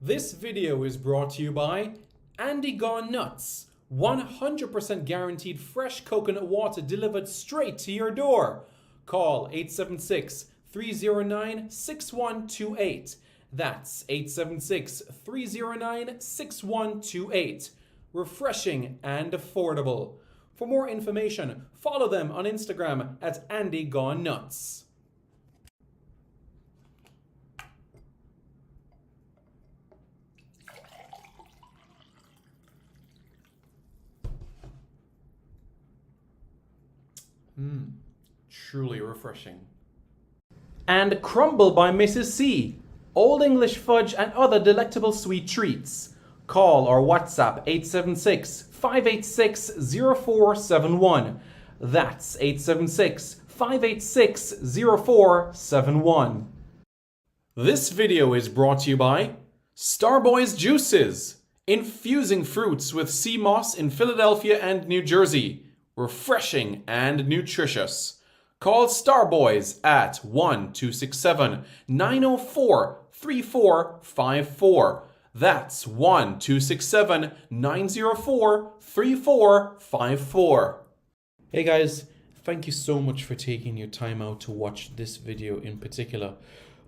This video is brought to you by Andy Gone Nuts. 100% guaranteed fresh coconut water delivered straight to your door. Call 876-309-6128. That's 876-309-6128. Refreshing and affordable. For more information, follow them on Instagram at Andy Gone Nuts. Truly refreshing. And Crumble by Mrs. C. Old English fudge and other delectable sweet treats. Call or WhatsApp 876-586-0471. That's 876-586-0471. This video is brought to you by Starboys Juices. Infusing fruits with sea moss in Philadelphia and New Jersey. Refreshing and nutritious. Call Starboys at 1-267-904-3454. That's 1-267-904-3454. Hey guys, thank you so much for taking your time out to watch this video in particular.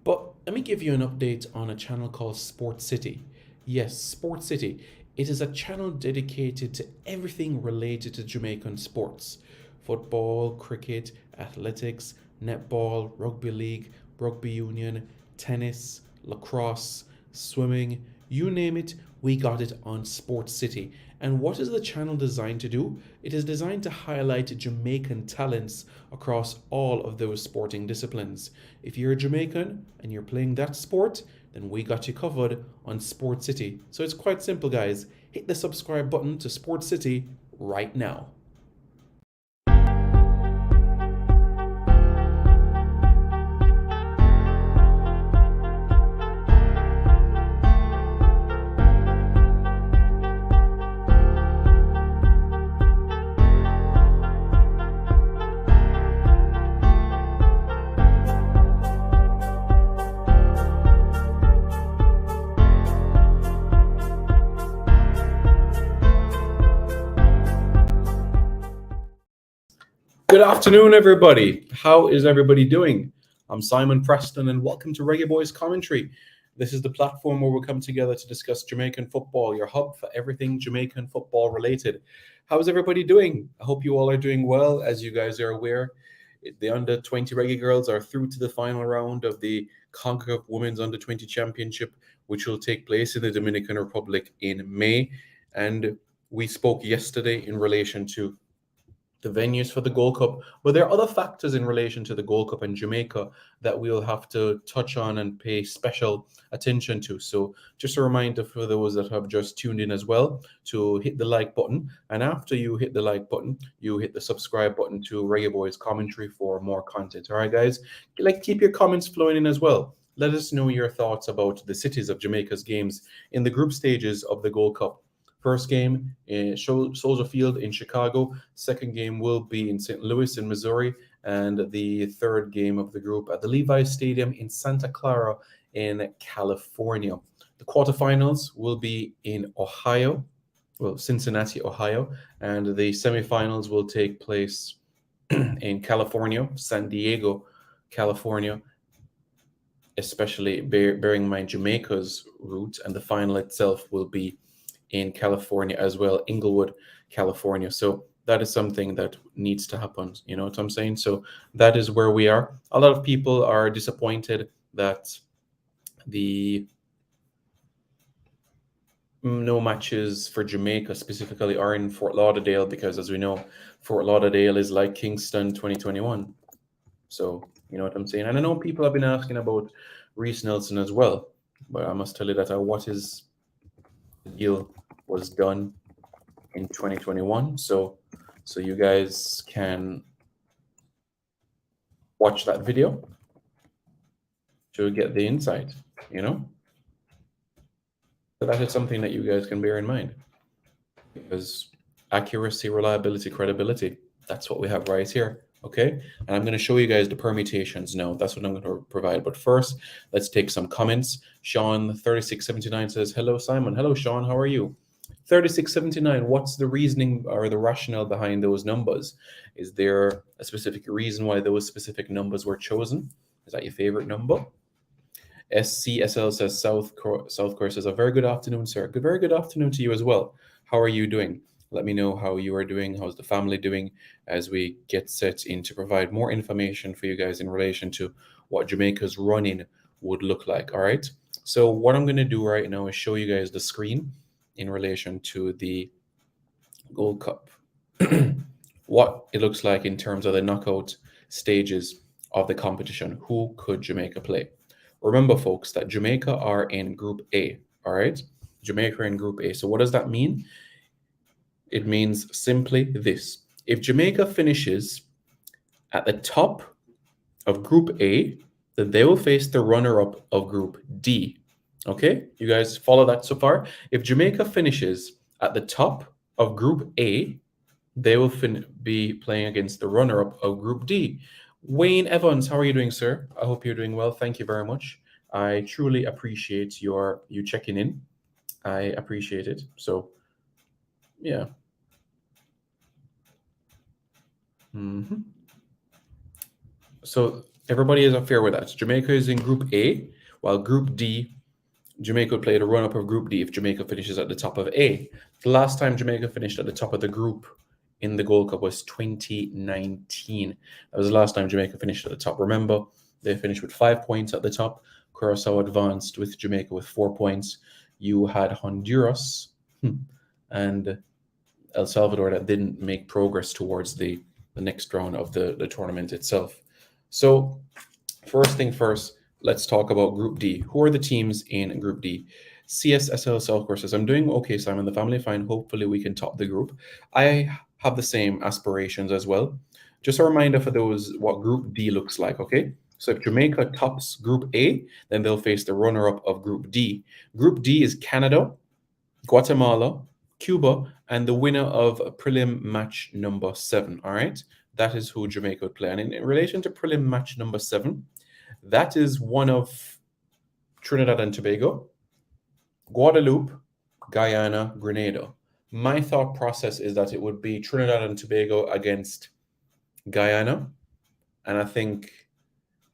But let me give you an update on a channel called Sports City. Yes, Sports City. It is a channel dedicated to everything related to Jamaican sports. Football, cricket, athletics, netball, rugby league, rugby union, tennis, lacrosse, swimming, you name it, we got it on Sports City. And what is the channel designed to do? It is designed to highlight Jamaican talents across all of those sporting disciplines. If you're a Jamaican and you're playing that sport, then we got you covered on Sports City. So it's quite simple, guys. Hit the subscribe button to Sports City right now. Good afternoon, everybody. How is everybody doing? I'm Simon Preston, and welcome to Reggae Boys Commentary. This is the platform where we come together to discuss Jamaican football, your hub for everything Jamaican football related. How is everybody doing? I hope you all are doing well. As you guys are aware, the under-20 Reggae girls are through to the final round of the CONCACAF Women's Under-20 Championship, which will take place in the Dominican Republic in May. And we spoke yesterday in relation to the venues for the Gold Cup, but there are other factors in relation to the Gold Cup in Jamaica that we'll have to touch on and pay special attention to. So just a reminder for those that have just tuned in as well to hit the like button, and after you hit the like button, you hit the subscribe button to Reggae Boys Commentary for more content. All right, guys, keep your comments flowing in as well. Let us know your thoughts about the cities of Jamaica's games in the group stages of the Gold Cup. First game in Soldier Field in Chicago. Second game will be in St. Louis in Missouri. And the third game of the group at the Levi's Stadium in Santa Clara in California. The quarterfinals will be in Ohio, Cincinnati, Ohio. And the semifinals will take place in California, San Diego, California, especially bearing in mind Jamaica's route. And the final itself will be in California as well, Inglewood, California. So that is something that needs to happen. You know what I'm saying? So that is where we are. A lot of people are disappointed that the no matches for Jamaica specifically are in Fort Lauderdale, because as we know, Fort Lauderdale is like Kingston 2021. So you know what I'm saying? And I know people have been asking about Reese Nelson as well, but I must tell you that what is the deal was done in 2021, so you guys can watch that video to get the insight, you know. So that is something that you guys can bear in mind, because accuracy, reliability, credibility, that's what we have right here Okay, and I'm going to show you guys the permutations now. That's what I'm going to provide. But first, let's take some comments. Sean 3679 says, "Hello, Simon." Hello, Sean. How are you? 3679. What's the reasoning or the rationale behind those numbers? Is there a specific reason why those specific numbers were chosen? Is that your favorite number? SCSL says South Korea says, "A very good afternoon, sir." Good, very good afternoon to you as well. How are you doing? Let me know how you are doing. How's the family doing as we get set in to provide more information for you guys in relation to what Jamaica's running would look like. All right. So what I'm going to do right now is show you guys the screen in relation to the Gold Cup. What it looks like in terms of the knockout stages of the competition. Who could Jamaica play? Remember, folks, that Jamaica are in Group A. All right, Jamaica are in Group A. So what does that mean? It means simply this: if Jamaica finishes at the top of Group A, then they will face the runner-up of Group D. Okay, you guys follow that so far? If Jamaica finishes at the top of Group A, they will be playing against the runner-up of Group D. Wayne Evans, how are you doing, sir? I hope you're doing well. Thank you very much. I truly appreciate you checking in. I appreciate it. So, yeah. So everybody is fair with that. Jamaica is in Group A, while Group D, Jamaica would play the run-up of Group D if Jamaica finishes at the top of A. The last time Jamaica finished at the top of the group in the Gold Cup was 2019. That was the last time Jamaica finished at the top. Remember, they finished with 5 points at the top. Curacao advanced with Jamaica with 4 points. You had Honduras and El Salvador that didn't make progress towards the next round of the tournament itself. So, first thing first, let's talk about Group D. Who are the teams in Group D? CSSL South Korea says, "I'm doing okay, Simon. The family fine. Hopefully, we can top the group." I have the same aspirations as well. Just a reminder for those what Group D looks like, okay? So if Jamaica tops Group A, then they'll face the runner-up of Group D. Group D is Canada, Guatemala, Cuba, and the winner of prelim match number 7. All right, that is who Jamaica would play. And in relation to prelim match number 7, that is one of Trinidad and Tobago, Guadeloupe, Guyana, Grenada. My thought process is that it would be Trinidad and Tobago against Guyana, and I think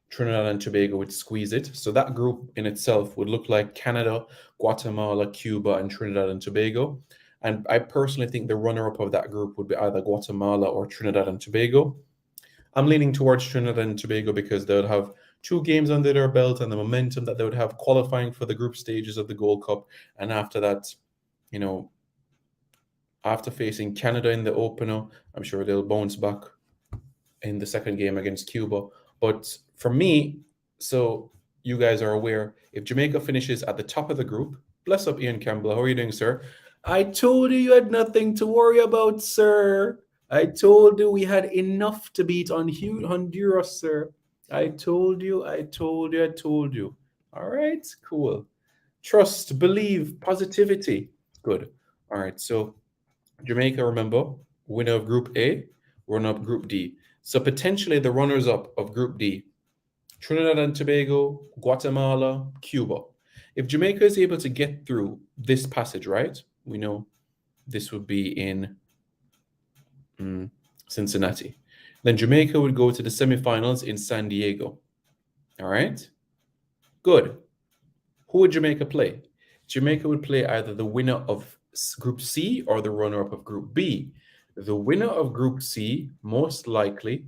Trinidad and Tobago would squeeze it. So that group in itself would look like Canada, Guatemala, Cuba, and Trinidad and Tobago. And I personally think the runner-up of that group would be either Guatemala or Trinidad and Tobago. I'm leaning towards Trinidad and Tobago because they would have 2 games under their belt and the momentum that they would have qualifying for the group stages of the Gold Cup. And after that, after facing Canada in the opener, I'm sure they'll bounce back in the second game against Cuba. But for me, so you guys are aware, if Jamaica finishes at the top of the group, bless up Ian Campbell. How are you doing, sir? I told you had nothing to worry about, sir. I told you we had enough to beat on Honduras, sir. I told you. All right, cool. Trust, believe, positivity. Good. All right, so Jamaica, remember, winner of Group A, runner up Group D. So potentially the runners-up of Group D, Trinidad and Tobago, Guatemala, Cuba. If Jamaica is able to get through this passage, right, we know this would be in Cincinnati. Then Jamaica would go to the semifinals in San Diego. All right? Good. Who would Jamaica play? Jamaica would play either the winner of Group C or the runner-up of Group B. The winner of Group C, most likely,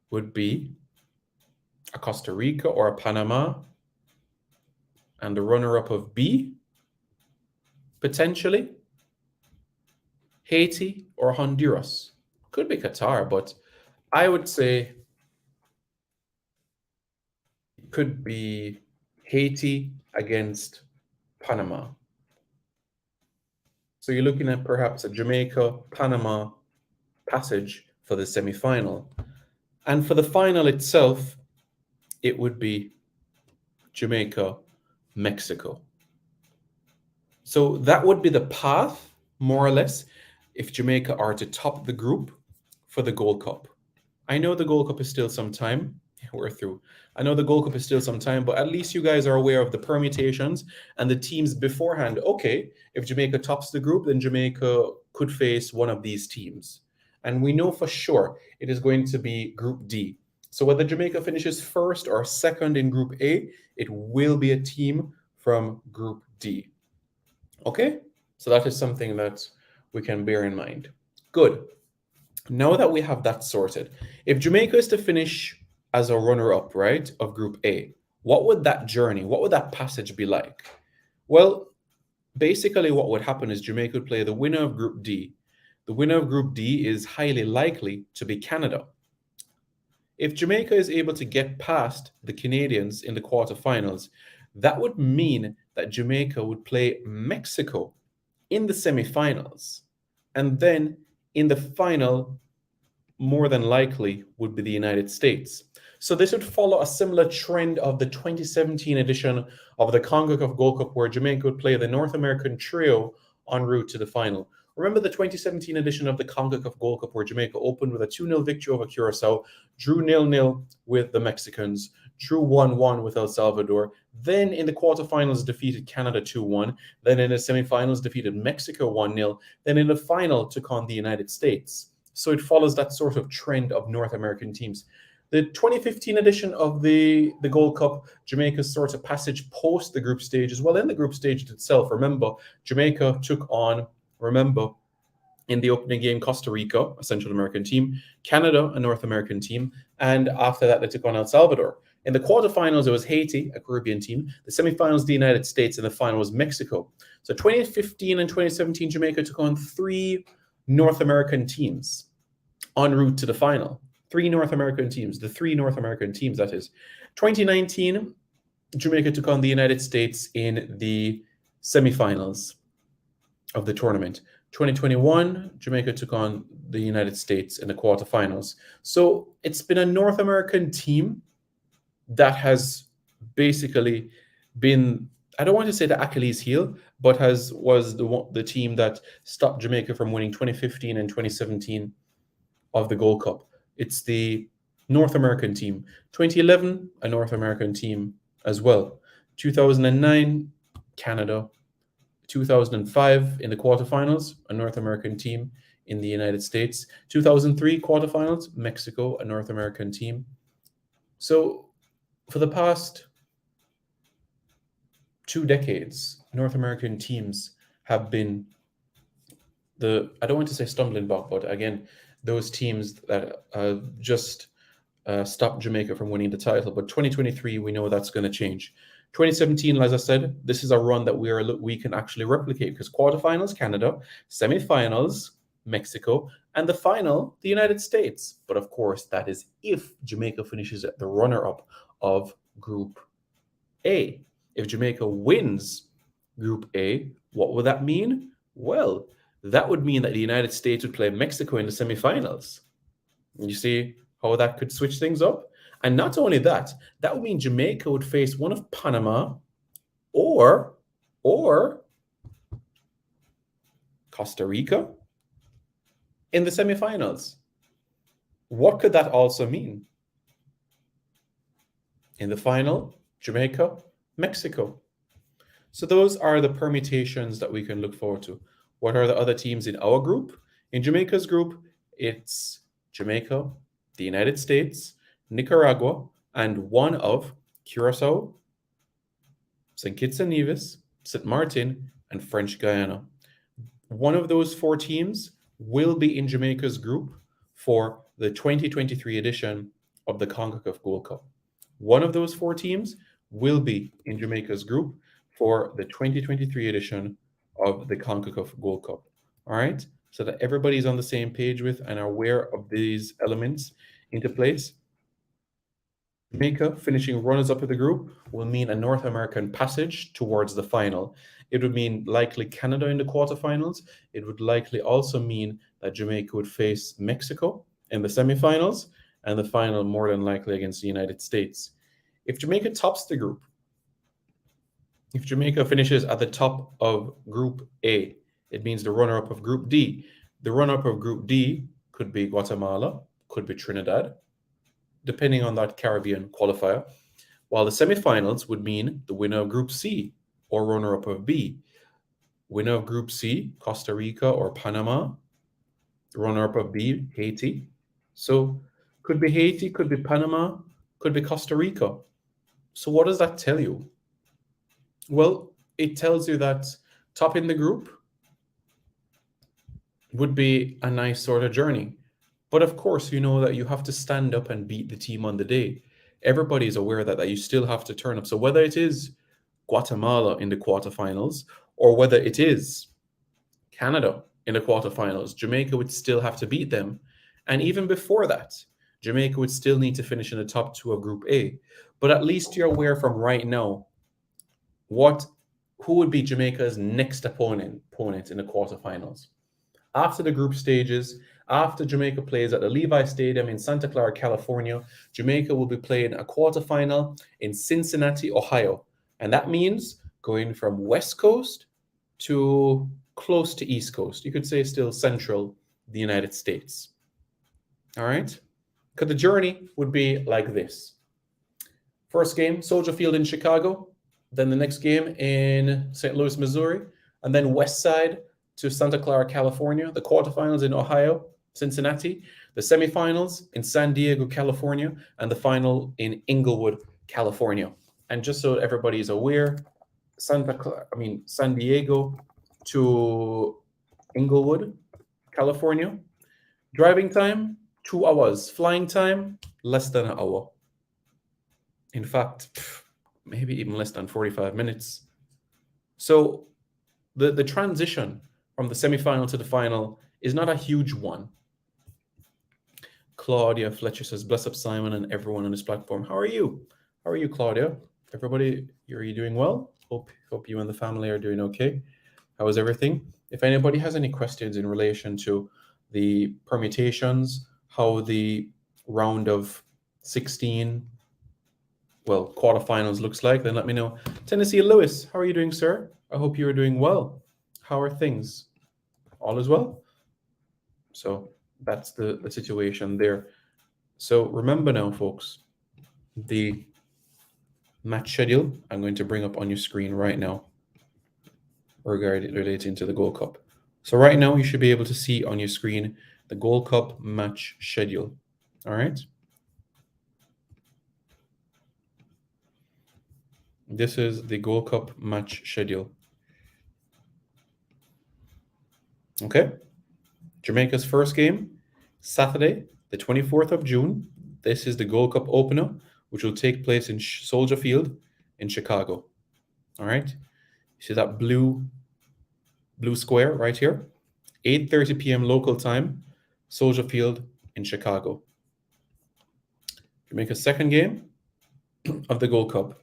would be a Costa Rica or a Panama. And the runner-up of B, potentially, Haiti or Honduras. Could be Qatar, but I would say it could be Haiti against Panama. So you're looking at perhaps a Jamaica-Panama passage for the semi-final. And for the final itself, it would be Jamaica-Mexico. So that would be the path, more or less, if Jamaica are to top the group for the Gold Cup. I know the Gold Cup is still some time. We're through. I know the Gold Cup is still some time, but at least you guys are aware of the permutations and the teams beforehand. Okay, if Jamaica tops the group, then Jamaica could face one of these teams. And we know for sure it is going to be Group D. So whether Jamaica finishes first or second in Group A, it will be a team from Group D. Okay, so that is something that we can bear in mind. Good. Now that we have that sorted, if Jamaica is to finish as a runner-up, right, of Group A, what would that journey, what would that passage be like? Well, basically what would happen is Jamaica would play the winner of Group D. The winner of Group D is highly likely to be Canada. If Jamaica is able to get past the Canadians in the quarterfinals, that would mean that Jamaica would play Mexico in the semifinals. And then in the final, more than likely, would be the United States. So this would follow a similar trend of the 2017 edition of the CONCACAF Gold Cup, where Jamaica would play the North American trio en route to the final. Remember the 2017 edition of the CONCACAF Gold Cup, where Jamaica opened with a 2-0 victory over Curacao, drew 0-0 with the Mexicans, drew 1-1 with El Salvador, then in the quarterfinals defeated Canada 2-1, then in the semifinals defeated Mexico 1-0, then in the final took on the United States. So it follows that sort of trend of North American teams. The 2015 edition of the Gold Cup, Jamaica's sort of passage post the group stage as well. In the group stage itself, remember, Jamaica took on, in the opening game, Costa Rica, a Central American team, Canada, a North American team, and after that, they took on El Salvador. In the quarterfinals, it was Haiti, a Caribbean team. The semifinals, the United States, and the final was Mexico. So 2015 and 2017, Jamaica took on 3 North American teams en route to the final. 3 North American teams, the 3 North American teams, that is. 2019, Jamaica took on the United States in the semifinals of the tournament. 2021, Jamaica took on the United States in the quarterfinals. So it's been a North American team that has basically been, I don't want to say the Achilles heel, but was the team that stopped Jamaica from winning 2015 and 2017 of the Gold Cup. It's the North American team. 2011, a North American team as well. 2009, Canada. 2005 in the quarterfinals, a North American team in the United States. 2003 quarterfinals, Mexico, a North American team. So for the past 2 decades, North American teams have been I don't want to say stumbling block, but again, those teams that just stopped Jamaica from winning the title. But 2023, we know that's going to change. 2017, as I said, this is a run that we can actually replicate, because quarterfinals, Canada, semifinals, Mexico, and the final, the United States. But of course, that is if Jamaica finishes at the runner-up of Group A. If Jamaica wins Group A, what would that mean? Well, that would mean that the United States would play Mexico in the semifinals. You see how that could switch things up? And not only that, that would mean Jamaica would face one of Panama or Costa Rica in the semifinals. What could that also mean? In the final, Jamaica, Mexico. So those are the permutations that we can look forward to. What are the other teams in our group? In Jamaica's group, it's Jamaica, the United States, Nicaragua, and one of Curacao, St. Kitts and Nevis, St. Martin, and French Guiana. One of those 4 teams will be in Jamaica's group for the 2023 edition of the CONCACAF Gold Cup. One of those 4 teams will be in Jamaica's group for the 2023 edition of the CONCACAF Gold Cup. All right? So that everybody's on the same page with and are aware of these elements into place. Jamaica finishing runners-up of the group will mean a North American passage towards the final. It would mean likely Canada in the quarterfinals. It would likely also mean that Jamaica would face Mexico in the semifinals, and the final more than likely against the United States. If Jamaica tops the group, if Jamaica finishes at the top of Group A, it means the runner-up of Group D. The runner-up of Group D could be Guatemala, could be Trinidad, depending on that Caribbean qualifier. While the semifinals would mean the winner of Group C or runner-up of B. Winner of Group C, Costa Rica or Panama. Runner-up of B, Haiti. So could be Haiti, could be Panama, could be Costa Rica. So what does that tell you? Well, it tells you that top in the group would be a nice sort of journey. But of course, you know that you have to stand up and beat the team on the day. Everybody's aware that you still have to turn up. So whether it is Guatemala in the quarterfinals or whether it is Canada in the quarterfinals, Jamaica would still have to beat them. And even before that, Jamaica would still need to finish in the top two of Group A. But at least you're aware from right now who would be Jamaica's next opponent in the quarterfinals. After the group stages, after Jamaica plays at the Levi Stadium in Santa Clara, California, Jamaica will be playing a quarterfinal in Cincinnati, Ohio. And that means going from West Coast to close to East Coast. You could say still central the United States. All right? Because the journey would be like this. First game, Soldier Field in Chicago. Then the next game in St. Louis, Missouri. And then West Side to Santa Clara, California. The quarterfinals in Ohio, Cincinnati. The semifinals in San Diego, California. And the final in Inglewood, California. And just so everybody is aware, San Diego to Inglewood, California. Driving time, 2 hours. Flying time, less than an hour. In fact, maybe even less than 45 minutes. So the transition from the semifinal to the final is not a huge one. Claudia Fletcher says, bless up Simon and everyone on this platform. How are you? How are you, Claudia? Everybody, are you doing well? Hope you and the family are doing okay. How is everything? If anybody has any questions in relation to the permutations, how the round of 16, quarterfinals looks like, then let me know. Tennessee Lewis, how are you doing, sir? I hope you are doing well. How are things? All is well? So that's the situation there. So remember now, folks, the match schedule I'm going to bring up on your screen right now relating to the Gold Cup. So right now you should be able to see on your screen the Gold Cup match schedule. All right. This is the Gold Cup match schedule. Okay. Jamaica's first game, Saturday, the 24th of June. This is the Gold Cup opener, which will take place in Soldier Field in Chicago. All right. You see that blue square right here? 8:30 p.m. local time, Soldier Field in Chicago. Jamaica's second game of the Gold Cup,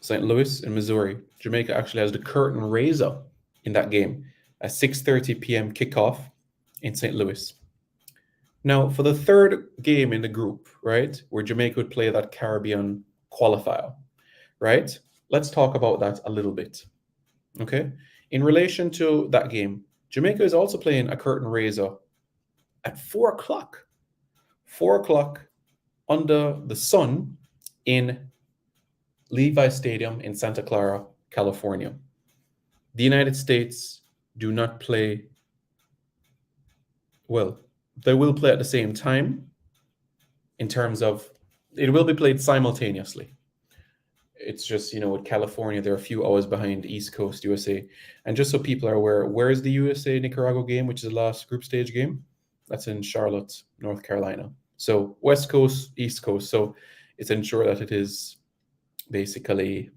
St. Louis in Missouri. Jamaica actually has the curtain raiser in that game at 6:30 p.m. kickoff in St. Louis. Now, for the third game in the group, right, where Jamaica would play that Caribbean qualifier, right? Let's talk about that a little bit, okay? In relation to that game, Jamaica is also playing a curtain raiser at 4 o'clock. 4 o'clock under the sun in Levi Stadium in Santa Clara, California. The United States do not play, they will play at the same time in terms of, it will be played simultaneously. It's just, with California, they're a few hours behind East Coast USA. And just so people are aware, where is the USA-Nicaragua game, which is the last group stage game? That's in Charlotte, North Carolina. So West Coast, East Coast. So it's ensure that it is basically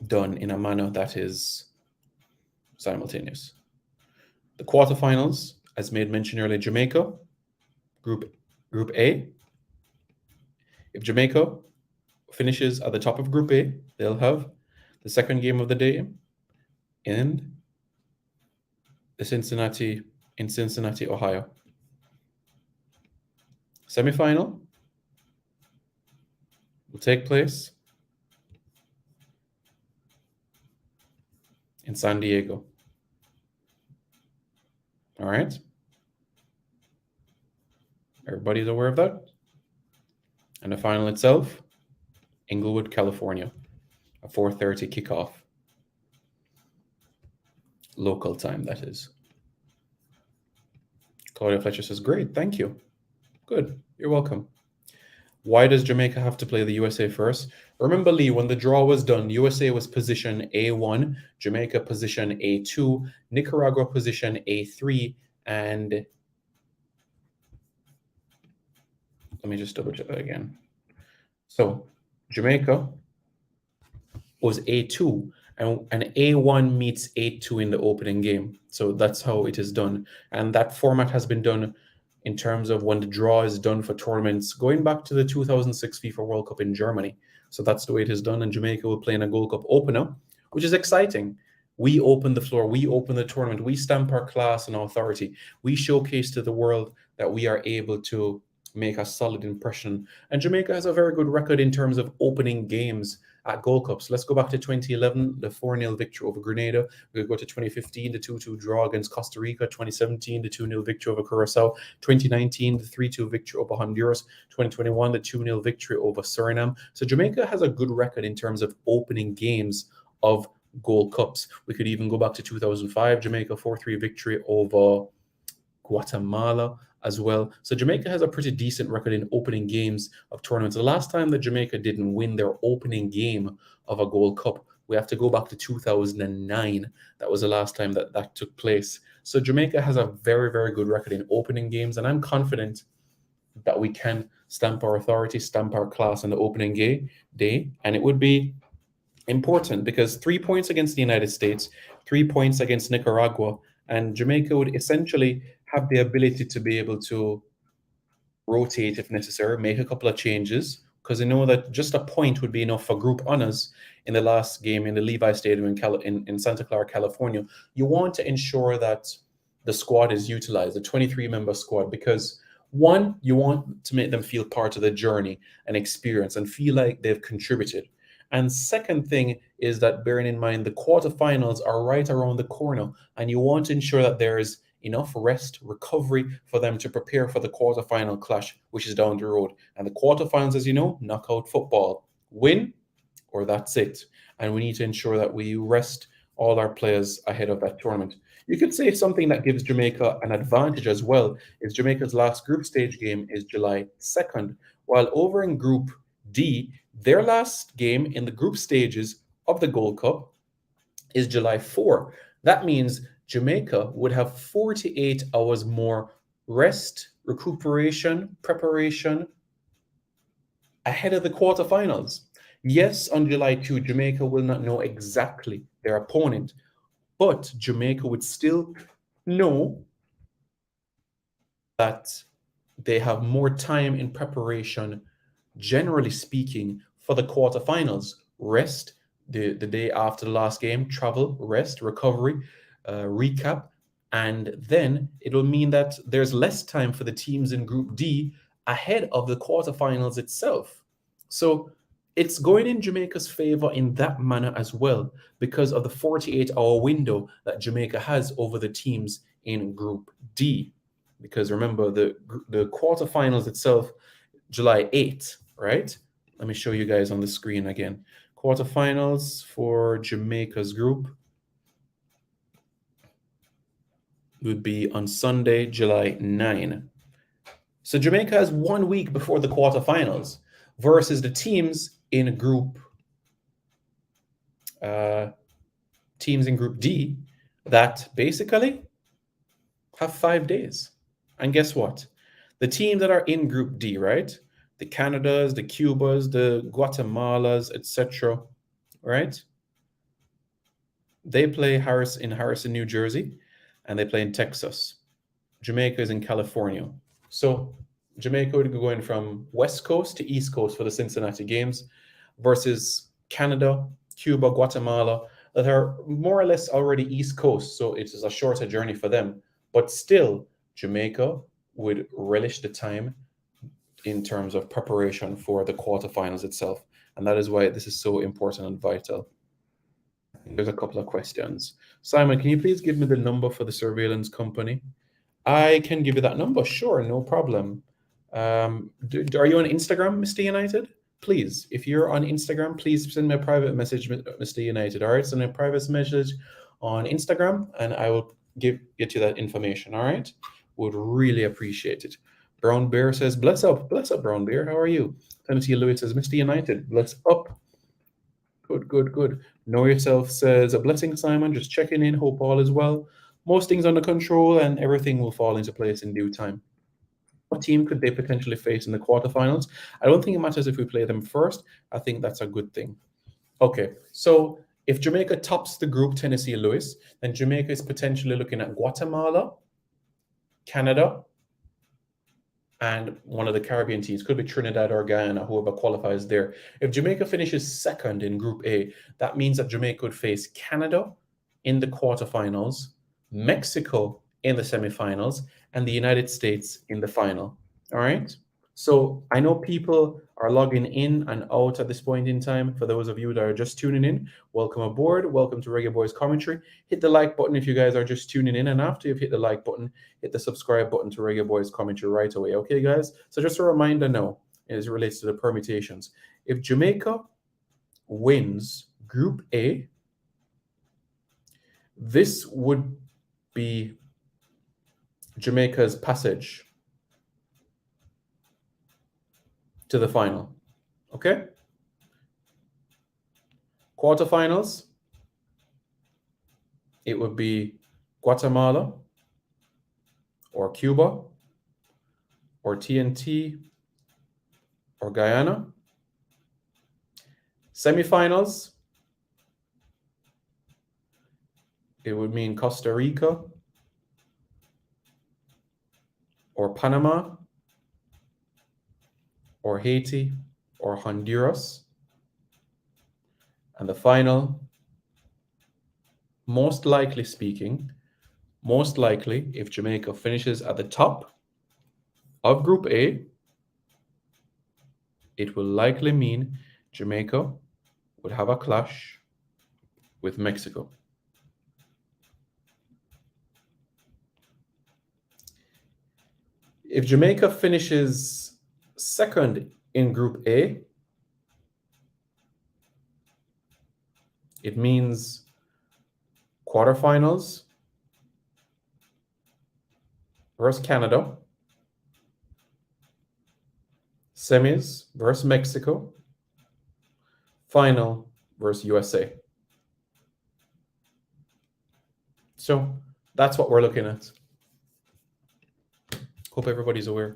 done in a manner that is simultaneous. The quarterfinals, as made mention earlier, Jamaica, Group A. If Jamaica finishes at the top of Group A, they'll have the second game of the day in Cincinnati, Ohio. Semifinal will take place in San Diego. All right. Everybody's aware of that. And the final itself, Inglewood, California, a 4:30 kickoff, local time, that is. Claudia Fletcher says, great, thank you. Good, you're welcome. Why does Jamaica have to play the USA first? Remember, Lee, when the draw was done, USA was position A1, Jamaica position A2, Nicaragua position A3, and let me just double check that again. So Jamaica was A2, and A1 meets A2 in the opening game. So that's how it is done. And that format has been done in terms of when the draw is done for tournaments going back to the 2006 FIFA World Cup in Germany. So that's the way it is done. And Jamaica will play in a Gold Cup opener, which is exciting. We open the floor, we open the tournament, we stamp our class and authority. We showcase to the world that we are able to make a solid impression. And Jamaica has a very good record in terms of opening games at Gold Cups. Let's go back to 2011, the 4-0 victory over Grenada. We could go to 2015, the 2-2 draw against Costa Rica. 2017, the 2-0 victory over Curacao. 2019, the 3-2 victory over Honduras. 2021, the 2-0 victory over Suriname. So Jamaica has a good record in terms of opening games of Gold Cups. We could even go back to 2005, Jamaica 4-3 victory over Guatemala as well. So Jamaica has a pretty decent record in opening games of tournaments. The last time that Jamaica didn't win their opening game of a Gold Cup, we have to go back to 2009. That was the last time that took place. So Jamaica has a very, very good record in opening games, and I'm confident that we can stamp our authority, stamp our class on the opening day, and it would be important because 3 points against the United States, 3 points against Nicaragua, and Jamaica would essentially have the ability to be able to rotate if necessary, make a couple of changes, because they know that just a point would be enough for group honors in the last game in the Levi Stadium in Santa Clara, California. You want to ensure that the squad is utilized, the 23-member squad, because one, you want to make them feel part of the journey and experience and feel like they've contributed. And second thing is that bearing in mind the quarterfinals are right around the corner, and you want to ensure that there's enough rest, recovery for them to prepare for the quarterfinal clash, which is down the road. And the quarterfinals, as you know, knockout football. Win or that's it. And we need to ensure that we rest all our players ahead of that tournament. You could say something that gives Jamaica an advantage as well is Jamaica's last group stage game is July 2nd, while over in Group D, their last game in the group stages of the Gold Cup is July 4. That means Jamaica would have 48 hours more rest, recuperation, preparation ahead of the quarterfinals. Yes, on July 2, Jamaica will not know exactly their opponent, but Jamaica would still know that they have more time in preparation, generally speaking, for the quarterfinals. Rest the day after the last game, travel, rest, recovery, recap, and then it'll mean that there's less time for the teams in Group D ahead of the quarterfinals itself. So it's going in Jamaica's favor in that manner as well because of the 48-hour window that Jamaica has over the teams in Group D. Because remember, the quarterfinals itself, July 8th, right? Let me show you guys on the screen again. Quarterfinals for Jamaica's group would be on Sunday, July 9. So Jamaica has 1 week before the quarterfinals versus the teams in Group D that basically have 5 days. And guess what? The teams that are in Group D, right? The Canadas, the Cubas, the Guatemalas, etc., right? They play in Harrison, New Jersey, and they play in Texas. Jamaica is in California. So Jamaica would be going from West Coast to East Coast for the Cincinnati games versus Canada, Cuba, Guatemala, that are more or less already East Coast. So it is a shorter journey for them. But still, Jamaica would relish the time in terms of preparation for the quarterfinals itself. And that is why this is so important and vital. There's a couple of questions. Simon, can you please give me the number for the surveillance company? I can give you that number. Sure, no problem. Are you on Instagram, Mr. United? Please, if you're on Instagram, please send me a private message, Mr. United. All right, send me a private message on Instagram, and I will get you that information. All right, would really appreciate it. Brown Bear says, "Bless up, Brown Bear. How are you?" Tennessee Lewis says, "Mr. United, bless up." Good, good, good. Know Yourself says, "A blessing, Simon. Just checking in. Hope all is well. Most things under control, and everything will fall into place in due time." What team could they potentially face in the quarterfinals? I don't think it matters if we play them first. I think that's a good thing. Okay, so if Jamaica tops the group, Tennessee Lewis, then Jamaica is potentially looking at Guatemala, Canada, and one of the Caribbean teams. Could be Trinidad or Guyana, whoever qualifies there. If Jamaica finishes second in Group A, that means that Jamaica would face Canada in the quarterfinals, Mexico in the semifinals, and the United States in the final. All right. So I know people are logging in and out at this point in time. For those of you that are just tuning in, welcome aboard. Welcome to Reggae Boys Commentary. Hit the like button if you guys are just tuning in. And after you've hit the like button, hit the subscribe button to Reggae Boys Commentary right away. Okay, guys? So just a reminder now, as it relates to the permutations. If Jamaica wins Group A, this would be Jamaica's passage to the final. Okay? Quarterfinals, it would be Guatemala or Cuba or TNT or Guyana. Semifinals, it would mean Costa Rica or Panama or Haiti or Honduras. And the final, most likely, if Jamaica finishes at the top of Group A, it will likely mean Jamaica would have a clash with Mexico. If Jamaica finishes second in Group A, it means quarterfinals versus Canada, semis versus Mexico, final versus USA. So that's what we're looking at. Hope everybody's aware.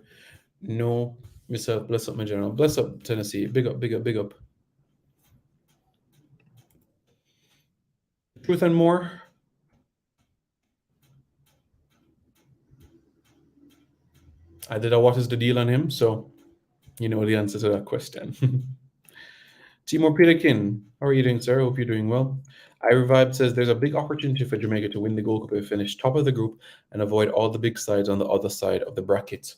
No, Mr. Bless up, my general. Bless up, Tennessee. Big up, big up, big up. Truth and More. I did a what is the deal on him, so you know the answer to that question. Timur Peterkin, how are you doing, sir? Hope you're doing well. iRevive says there's a big opportunity for Jamaica to win the Gold Cup and finish top of the group and avoid all the big sides on the other side of the bracket.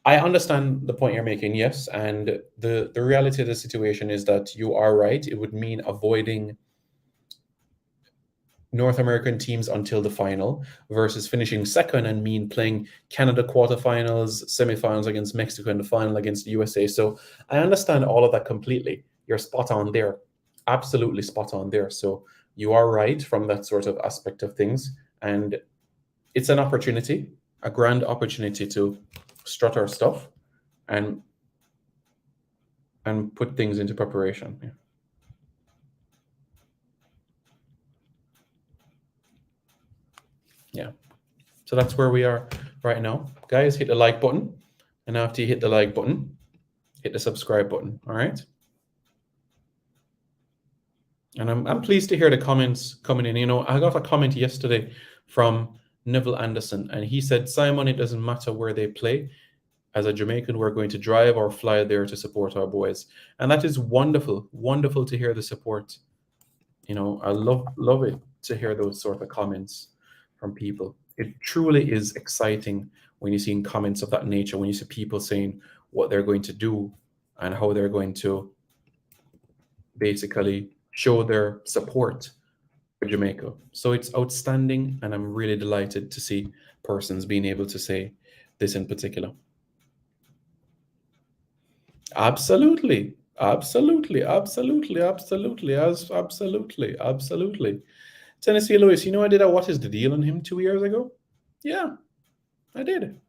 I understand the point you're making, yes, and the reality of the situation is that you are right. It would mean avoiding North American teams until the final versus finishing second and mean playing Canada quarterfinals, semifinals against Mexico and the final against the USA. So I understand all of that completely. You're spot on there. Absolutely spot on there. So you are right from that sort of aspect of things. And it's an opportunity, a grand opportunity to strut our stuff and put things into preparation. Yeah. Yeah. So that's where we are right now. Guys, hit the like button. And after you hit the like button, hit the subscribe button. All right. And I'm pleased to hear the comments coming in. You know, I got a comment yesterday from Neville Anderson, and he said, Simon, it doesn't matter where they play. As a Jamaican, we're going to drive or fly there to support our boys. And that is wonderful. Wonderful to hear the support. You know, I love it to hear those sort of comments from people. It truly is exciting when you see comments of that nature, when you see people saying what they're going to do and how they're going to basically show their support for Jamaica. So it's outstanding, and I'm really delighted to see persons being able to say this in particular. Absolutely, absolutely, absolutely, absolutely, absolutely. Tennessee Lewis, you know, I did a What Is the Deal on him 2 years ago? Yeah, I did.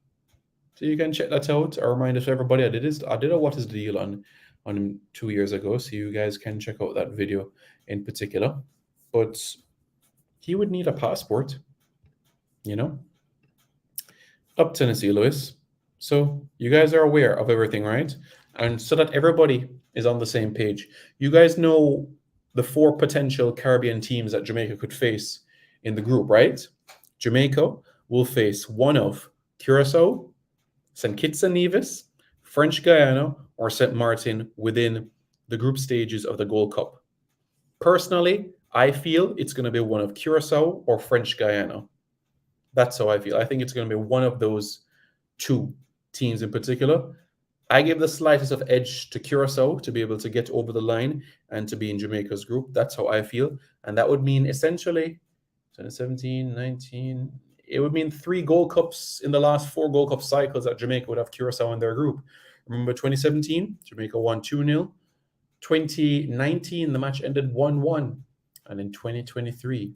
So you can check that out. I remind us everybody I did a What Is the Deal on him 2 years ago. So you guys can check out that video in particular. But he would need a passport, you know? Up Tennessee Lewis. So you guys are aware of everything, right? And so that everybody is on the same page. You guys know the four potential Caribbean teams that Jamaica could face in the group, right? Jamaica will face one of Curacao, St. Kitts and Nevis, French Guiana, or St. Martin within the group stages of the Gold Cup. Personally, I feel it's going to be one of Curacao or French Guiana. That's how I feel. I think it's going to be one of those two teams in particular. I give the slightest of edge to Curacao to be able to get over the line and to be in Jamaica's group. That's how I feel. And that would mean essentially 2017, 19, it would mean 3 Gold Cups in the last 4 Gold Cup cycles that Jamaica would have Curacao in their group. Remember 2017, Jamaica won 2-0. 2019, the match ended 1-1. And in 2023,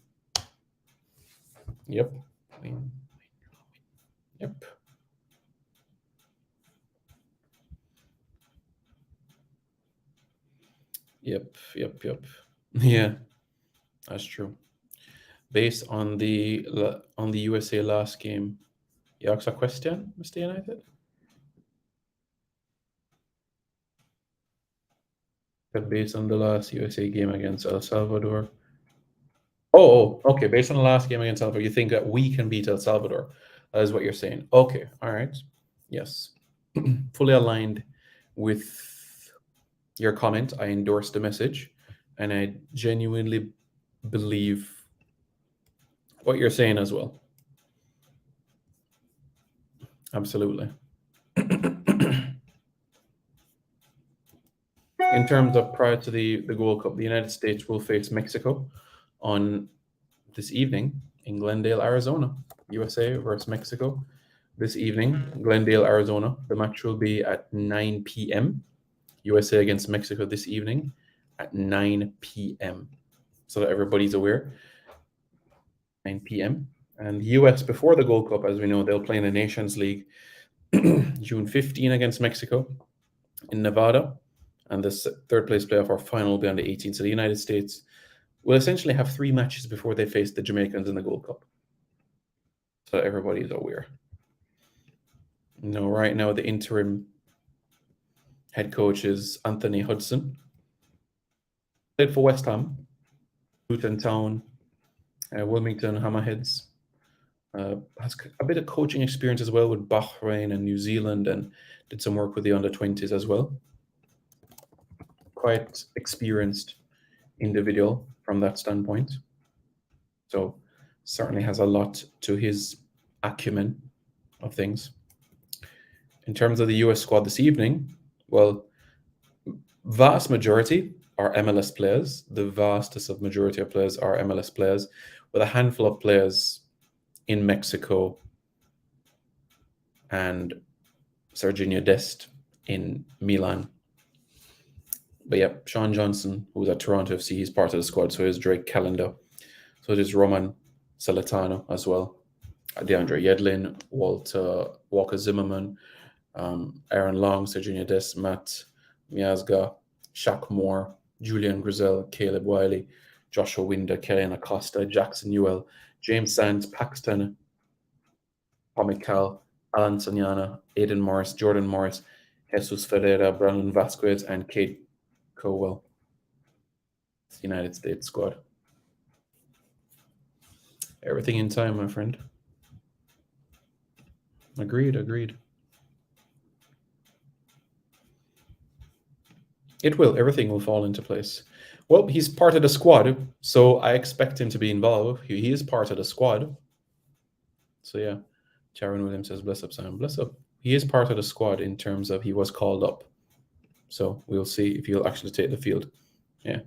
yep. Yep. Yep. Yeah, that's true. Based on the USA last game, you asked a question, Mr. United? That based on the last USA game against El Salvador. Okay. Based on the last game against El Salvador, you think that we can beat El Salvador? That is what you're saying. Okay, all right. Yes. Fully aligned with your comment. I endorse the message, and I genuinely believe what you're saying as well. Absolutely. In terms of prior to the Gold Cup, the United States will face Mexico on this evening in Glendale, Arizona. USA versus Mexico this evening, Glendale, Arizona. The match will be at 9 p.m. USA against Mexico this evening at 9 p.m. So that everybody's aware. 9 p.m. And US before the Gold Cup, as we know, they'll play in the Nations League June 15 against Mexico in Nevada. And the third place playoff or final will be on the 18th. So the United States will essentially have 3 matches before they face the Jamaicans in the Gold Cup. So everybody's aware. Right now the interim head coach is Anthony Hudson. Played for West Ham, Luton Town, Wilmington Hammerheads. Has a bit of coaching experience as well with Bahrain and New Zealand, and did some work with the under-20s as well. Quite experienced individual from that standpoint. So certainly has a lot to his acumen of things. In terms of the US squad this evening, well, vast majority are MLS players. The vastest of majority of players are MLS players, with a handful of players in Mexico and Serginho Dest in Milan. But yeah, Sean Johnson, who's at Toronto FC, he's part of the squad. So is Drake Callender. So there's Roman Celentano as well. DeAndre Yedlin, Walker Zimmerman, Aaron Long, Serginho Dest, Matt Miazga, Shaq Moore, Julian Grizel, Caleb Wiley, Joshua Winder, Kellyan Acosta, Jackson Newell, James Sands, Paxton, Pamical, Alan Sanyana, Aidan Morris, Jordan Morris, Jesus Ferreira, Brandon Vasquez, and Kate Cowell. It's the United States squad. Everything in time, my friend. Agreed. It will. Everything will fall into place. Well, he's part of the squad, so I expect him to be involved. He is part of the squad. So yeah, Sharon Williams says, bless up, Simon. Bless up. He is part of the squad in terms of he was called up. So we'll see if he'll actually take the field. Yeah.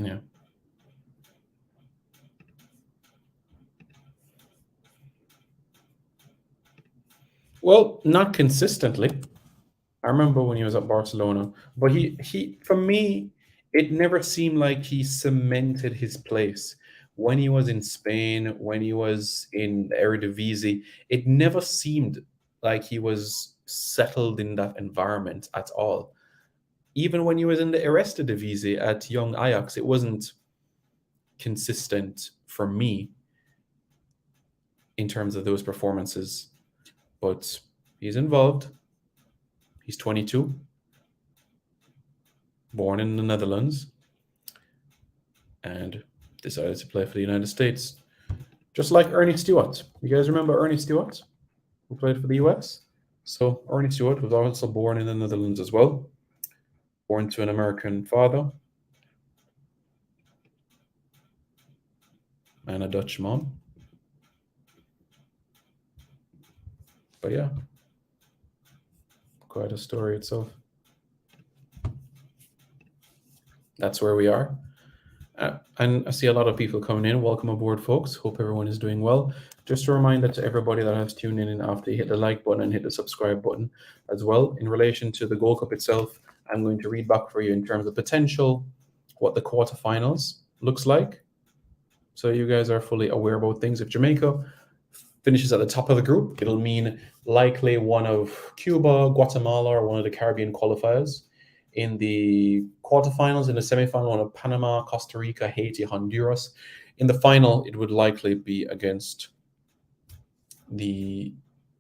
Yeah. Well, not consistently. I remember when he was at Barcelona, but he for me, it never seemed like he cemented his place. When he was in Spain, when he was in the Eredivisie, it never seemed like he was settled in that environment at all. Even when he was in the Eredivisie at young Ajax, it wasn't consistent for me in terms of those performances. But he's involved. He's 22, born in the Netherlands, and decided to play for the United States. Just like Ernie Stewart. You guys remember Ernie Stewart, who played for the US? So Ernie Stewart was also born in the Netherlands as well, born to an American father and a Dutch mom. But yeah, quite a story itself. That's where we are. And I see a lot of people coming in. Welcome aboard, folks. Hope everyone is doing well. Just a reminder to everybody that has tuned in after you hit the like button and hit the subscribe button as well. In relation to the Gold Cup itself, I'm going to read back for you in terms of potential, what the quarterfinals looks like. So you guys are fully aware about things. If Jamaica finishes at the top of the group, it'll mean likely one of Cuba, Guatemala, or one of the Caribbean qualifiers. In the quarterfinals, in the semifinal, one of Panama, Costa Rica, Haiti, Honduras. In the final, it would likely be against the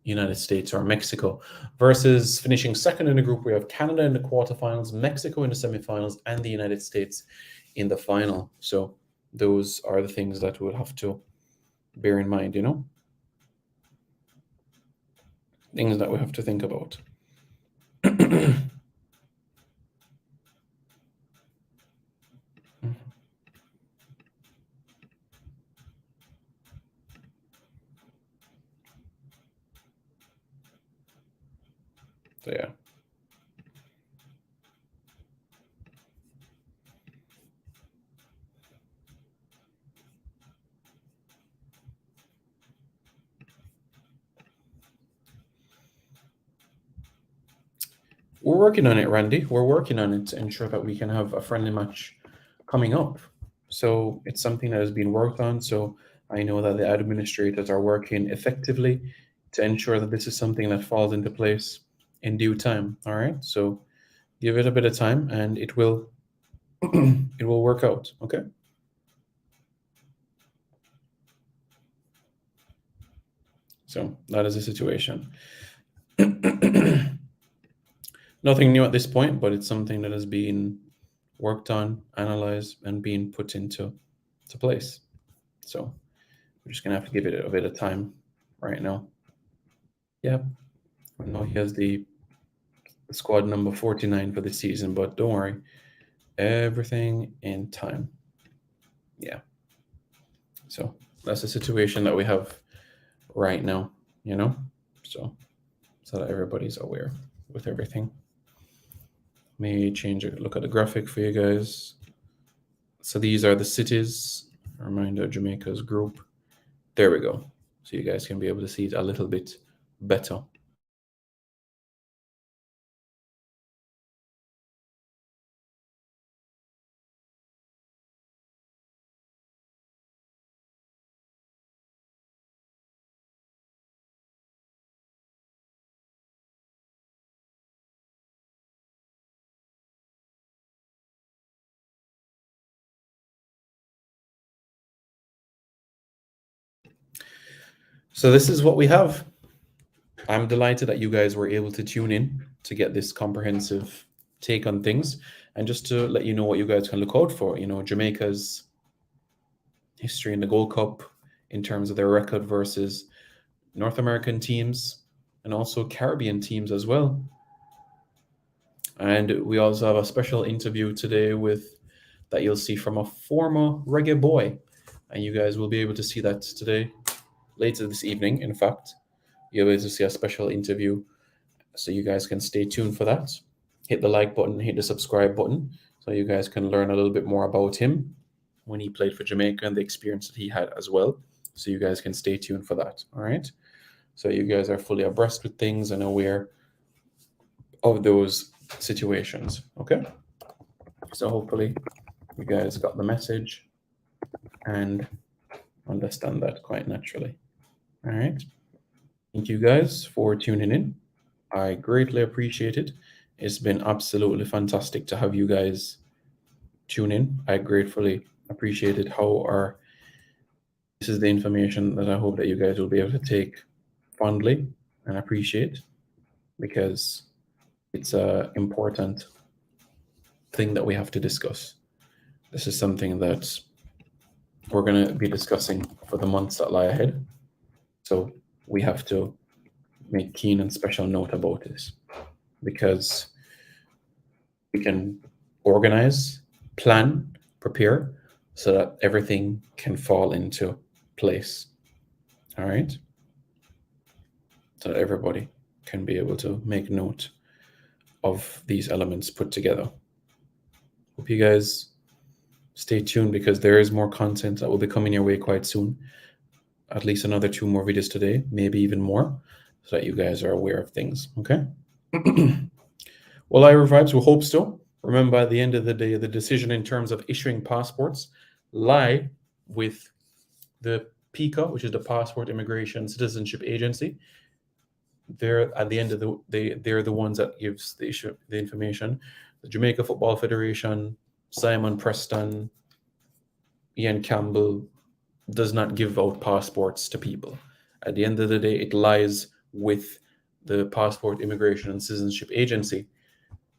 United States or Mexico. Versus finishing second in the group, we have Canada in the quarterfinals, Mexico in the semifinals, and the United States in the final. So those are the things that we'll have to bear in mind, you know? Things that we have to think about. So yeah. We're working on it, Randy. We're working on it to ensure that we can have a friendly match coming up. So it's something that has been worked on. So I know that the administrators are working effectively to ensure that this is something that falls into place in due time. All right. So give it a bit of time and it will it will work out. Okay. So that is the situation. Nothing new at this point, but it's something that has been worked on, analyzed, and being put into place. So we're just gonna have to give it a bit of time right now. Yeah, I know he has the squad number 49 for the season, but don't worry, everything in time. Yeah. So that's the situation that we have right now, you know? So that everybody's aware with everything. May change it, look at the graphic for you guys. So these are the cities. A reminder, Jamaica's group. There we go. So you guys can be able to see it a little bit better. So this is what we have. I'm delighted that you guys were able to tune in to get this comprehensive take on things and just to let you know what you guys can look out for. You know, Jamaica's history in the Gold Cup in terms of their record versus North American teams and also Caribbean teams as well. And we also have a special interview today with that you'll see from a former reggae boy. And you guys will be able to see that today, later this evening, in fact. You'll be able to see a special interview. So you guys can stay tuned for that. hit the like button, hit the subscribe button, so you guys can learn a little bit more about him when he played for Jamaica and the experience that he had as well. So you guys can stay tuned for that. All right. So you guys are fully abreast with things and aware of those situations. Okay. So hopefully you guys got the message and understand that quite naturally. All right. Thank you guys for tuning in. I greatly appreciate it. It's been absolutely fantastic to have you guys tune in. I gratefully appreciated how this is the information that I hope that you guys will be able to take fondly and appreciate, because it's an important thing that we have to discuss. This is something that we're going to be discussing for the months that lie ahead. So we have to make keen and special note about this, because we can organize, plan, prepare, so that everything can fall into place. All right? So that everybody can be able to make note of these elements put together. Hope you guys stay tuned, because there is more content that will be coming your way quite soon. At least another 2 more videos today, maybe even more, so that you guys are aware of things. Okay? Well, Ira Vibes, we hope so. Remember, at the end of the day, the decision in terms of issuing passports lie with the PICA, which is the Passport Immigration Citizenship Agency. They're at the end of the day, they're the ones that gives the information. The Jamaica Football Federation, Simon Preston, Ian Campbell does not give out passports to people. At the end of the day, it lies with the Passport Immigration and Citizenship Agency.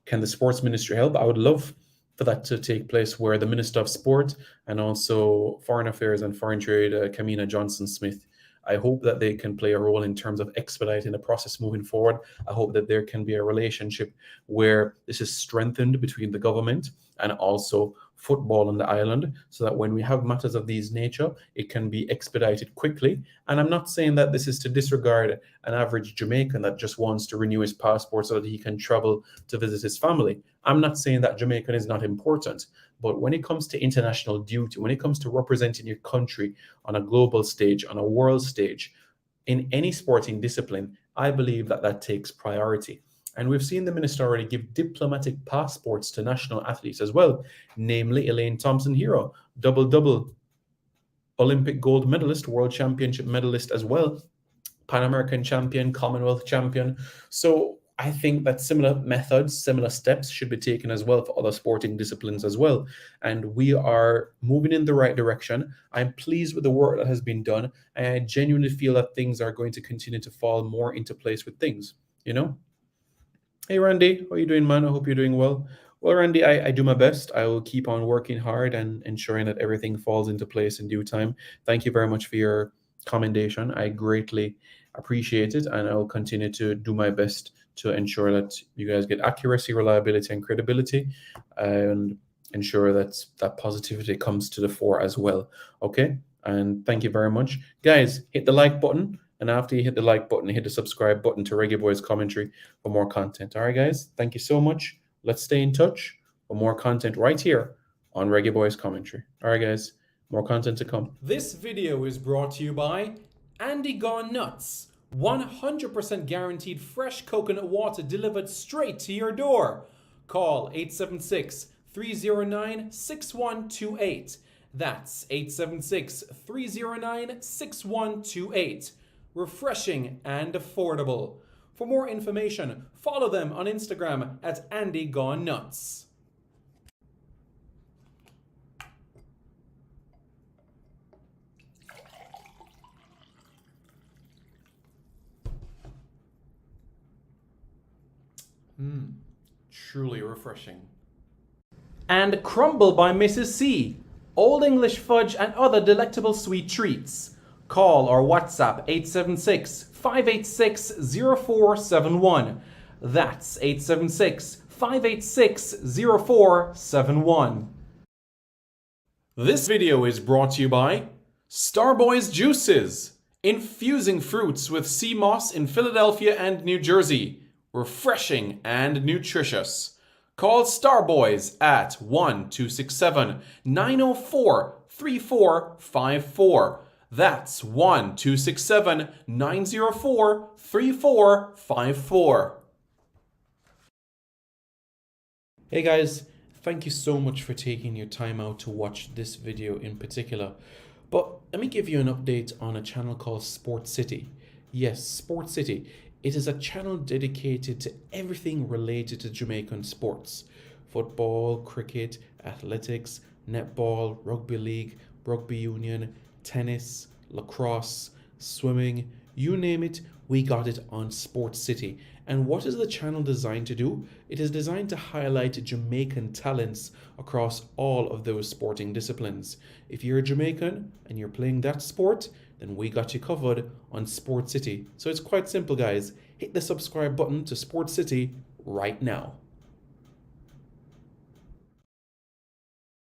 Can the Sports Ministry help? I would love for that to take place, where the Minister of Sport and also Foreign Affairs and Foreign Trade, Kamina Johnson-Smith, I hope that they can play a role in terms of expediting the process moving forward. I hope that there can be a relationship where this is strengthened between the government and also football on the island, so that when we have matters of these nature, it can be expedited quickly. And I'm not saying that this is to disregard an average Jamaican that just wants to renew his passport so that he can travel to visit his family. I'm not saying that Jamaican is not important, but when it comes to international duty, when it comes to representing your country on a global stage, on a world stage, in any sporting discipline, I believe that that takes priority. And we've seen the minister already give diplomatic passports to national athletes as well, namely Elaine Thompson-Herro, double Olympic gold medalist, world championship medalist as well, Pan American champion, Commonwealth champion. So I think that similar methods, similar steps should be taken as well for other sporting disciplines as well. And we are moving in the right direction. I'm pleased with the work that has been done. And I genuinely feel that things are going to continue to fall more into place with things, you know? Hey, Randy, how are you doing, man? I hope you're doing well. Well, Randy, I do my best. I will keep on working hard and ensuring that everything falls into place in due time. Thank you very much for your commendation. I greatly appreciate it, and I will continue to do my best to ensure that you guys get accuracy, reliability, and credibility, and ensure that that positivity comes to the fore as well. Okay? And thank you very much. Guys, hit the like button. And after you hit the like button, hit the subscribe button to Reggae Boys Commentary for more content. All right, guys, thank you so much. Let's stay in touch for more content right here on Reggae Boys Commentary. All right, guys, more content to come. This video is brought to you by Andy Gone Nuts. 100% guaranteed fresh coconut water delivered straight to your door. Call 876-309-6128. That's 876-309-6128. Refreshing and affordable. For more information, follow them on Instagram at Andy Gone Nuts. Truly refreshing. And Crumble by Mrs. C. Old English fudge and other delectable sweet treats. Call or WhatsApp 876-586-0471. That's 876-586-0471. This video is brought to you by Starboys Juices. Infusing fruits with sea moss in Philadelphia and New Jersey. Refreshing and nutritious. Call Starboys at 1-267-904-3454. That's 1-267-904-3454. Hey guys, thank you so much for taking your time out to watch this video in particular. But let me give you an update on a channel called Sport City. Yes, Sport City. It is a channel dedicated to everything related to Jamaican sports. Football, cricket, athletics, netball, rugby league, rugby union, tennis, lacrosse, swimming, you name it, we got it on Sport City. And what is the channel designed to do? It is designed to highlight Jamaican talents across all of those sporting disciplines. If you're a Jamaican and you're playing that sport, then we got you covered on Sport City. So it's quite simple, guys. Hit the subscribe button to Sport City right now.